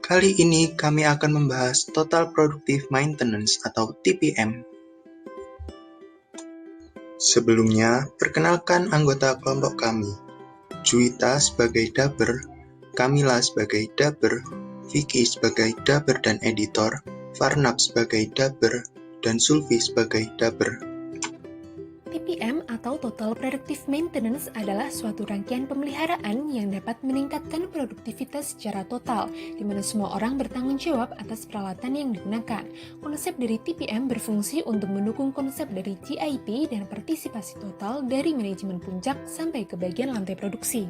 Kali ini kami akan membahas Total Productive Maintenance atau TPM. Sebelumnya, perkenalkan anggota kelompok kami. Juwita sebagai Daber, Kamila sebagai Daber, Vicky sebagai Daber dan editor, Farnab sebagai Daber, dan Sulfi sebagai Daber. TPM atau Total Productive Maintenance adalah suatu rangkaian pemeliharaan yang dapat meningkatkan produktivitas secara total, di mana semua orang bertanggung jawab atas peralatan yang digunakan. Konsep dari TPM berfungsi untuk mendukung konsep dari GIP dan partisipasi total dari manajemen puncak sampai ke bagian lantai produksi.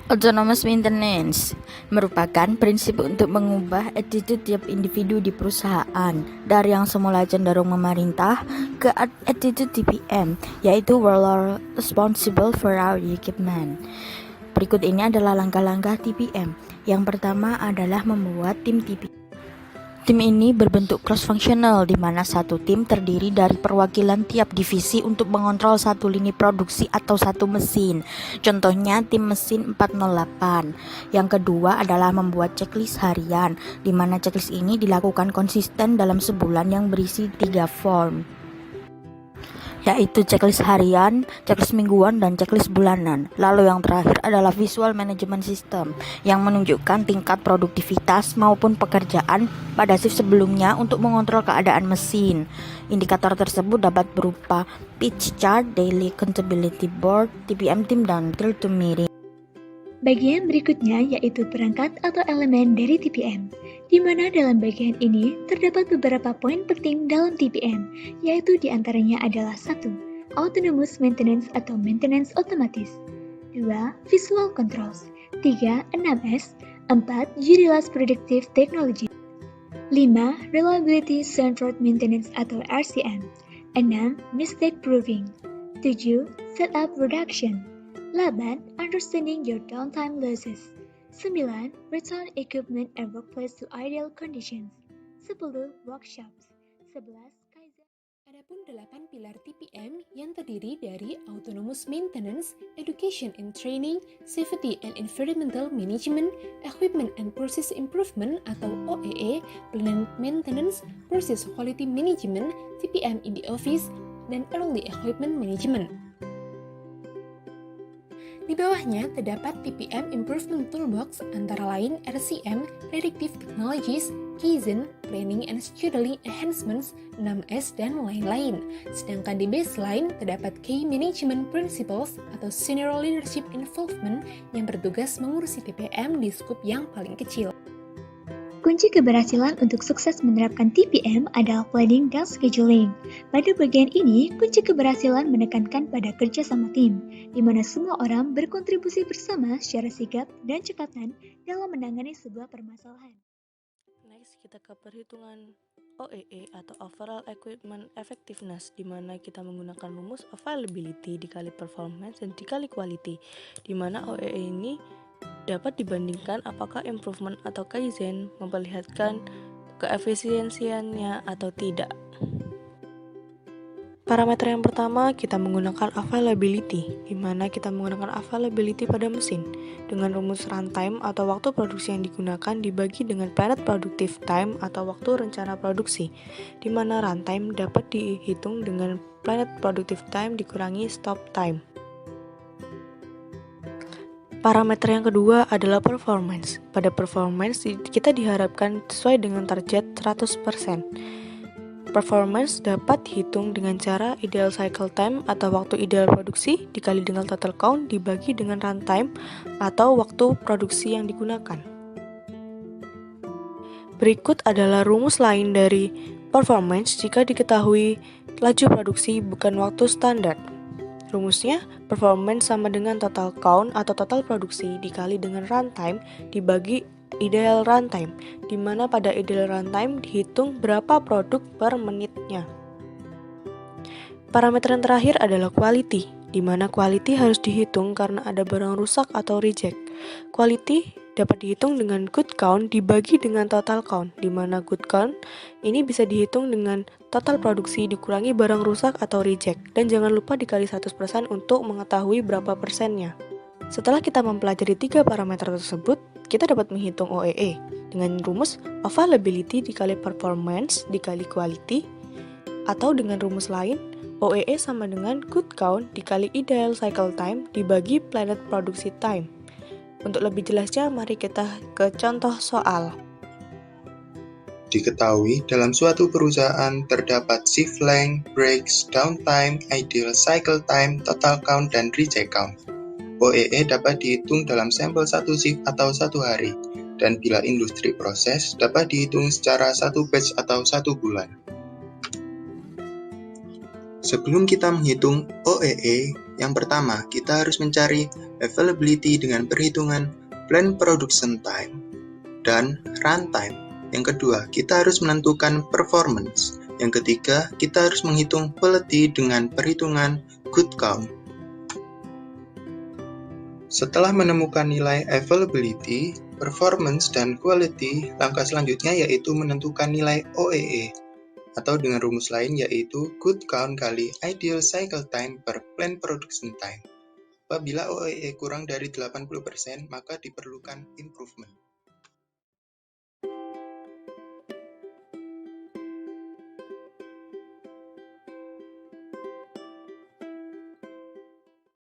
Autonomous maintenance merupakan prinsip untuk mengubah attitude tiap individu di perusahaan dari yang semula cenderung memerintah ke attitude TPM, yaitu we are responsible for our equipment. Berikut ini adalah langkah-langkah TPM. Yang pertama adalah membuat tim TPM. Tim ini berbentuk cross-functional, di mana satu tim terdiri dari perwakilan tiap divisi untuk mengontrol satu lini produksi atau satu mesin. Contohnya tim mesin 408. Yang kedua adalah membuat checklist harian, di mana checklist ini dilakukan konsisten dalam sebulan yang berisi 3 form, yaitu checklist harian, checklist mingguan, dan checklist bulanan. Lalu yang terakhir adalah visual management system yang menunjukkan tingkat produktivitas maupun pekerjaan pada shift sebelumnya untuk mengontrol keadaan mesin. Indikator tersebut dapat berupa pitch chart, daily accountability board, TPM team, dan drill to meeting. Bagian berikutnya yaitu perangkat atau elemen dari TPM, di mana dalam bagian ini terdapat beberapa poin penting dalam TPM, yaitu diantaranya adalah 1. Autonomous Maintenance atau Maintenance Otomatis, 2. Visual Controls, 3. 6S, 4. Utilized Predictive Technology, 5. Reliability Centered Maintenance atau RCM, 6. Mistake Proofing, 7. Setup Reduction, 8. Understanding your downtime losses, 9. Return equipment and workplace to ideal conditions, 10. Workshops, 11. Kaizen. Adapun 8 pilar TPM yang terdiri dari Autonomous Maintenance, Education and Training, Safety and Environmental Management, Equipment and Process Improvement atau OEE, Plant Maintenance, Process Quality Management, TPM in the Office, dan Early Equipment Management. Di bawahnya terdapat TPM Improvement Toolbox antara lain RCM, Predictive Technologies, Kaizen, Planning and Scheduling Enhancements, 6S, dan lain-lain. Sedangkan di baseline terdapat Key Management Principles atau Senior Leadership Involvement yang bertugas mengurusi TPM di skup yang paling kecil. Kunci keberhasilan untuk sukses menerapkan TPM adalah planning dan scheduling. Pada bagian ini, kunci keberhasilan menekankan pada kerja sama tim, di mana semua orang berkontribusi bersama secara sigap dan cekatan dalam menangani sebuah permasalahan. Next, kita ke perhitungan OEE atau Overall Equipment Effectiveness, di mana kita menggunakan rumus availability dikali performance dan dikali quality, di mana OEE ini dapat dibandingkan apakah improvement atau kaizen memperlihatkan keefisiensiannya atau tidak. Parameter yang pertama kita menggunakan availability, di mana kita menggunakan availability pada mesin dengan rumus runtime atau waktu produksi yang digunakan dibagi dengan planned productive time atau waktu rencana produksi, di mana runtime dapat dihitung dengan planned productive time dikurangi stop time. Parameter yang kedua adalah performance. Pada performance, kita diharapkan sesuai dengan target 100%. Performance dapat dihitung dengan cara ideal cycle time atau waktu ideal produksi dikali dengan total count dibagi dengan runtime atau waktu produksi yang digunakan. Berikut adalah rumus lain dari performance jika diketahui laju produksi bukan waktu standar. Rumusnya, performance sama dengan total count atau total produksi dikali dengan runtime dibagi ideal runtime, di mana pada ideal runtime dihitung berapa produk per menitnya. Parameter yang terakhir adalah quality, di mana quality harus dihitung karena ada barang rusak atau reject. Quality dapat dihitung dengan good count dibagi dengan total count, di mana good count ini bisa dihitung dengan total produksi dikurangi barang rusak atau reject, dan jangan lupa dikali 100% untuk mengetahui berapa persennya. Setelah kita mempelajari 3 parameter tersebut, kita dapat menghitung OEE dengan rumus availability dikali performance dikali quality, atau dengan rumus lain, OEE sama dengan good count dikali ideal cycle time dibagi planet produksi time. Untuk lebih jelasnya, mari kita ke contoh soal. Diketahui dalam suatu perusahaan terdapat shift length, breaks, downtime, ideal cycle time, total count, dan reject count. OEE dapat dihitung dalam sampel satu shift atau satu hari, dan bila industri proses dapat dihitung secara satu batch atau satu bulan. Sebelum kita menghitung OEE, yang pertama kita harus mencari availability dengan perhitungan planned production time dan runtime. Yang kedua, kita harus menentukan performance. Yang ketiga, kita harus menghitung quality dengan perhitungan good count. Setelah menemukan nilai availability, performance, dan quality, langkah selanjutnya yaitu menentukan nilai OEE, atau dengan rumus lain yaitu good count kali ideal cycle time per planned production time. Apabila OEE kurang dari 80%, maka diperlukan improvement.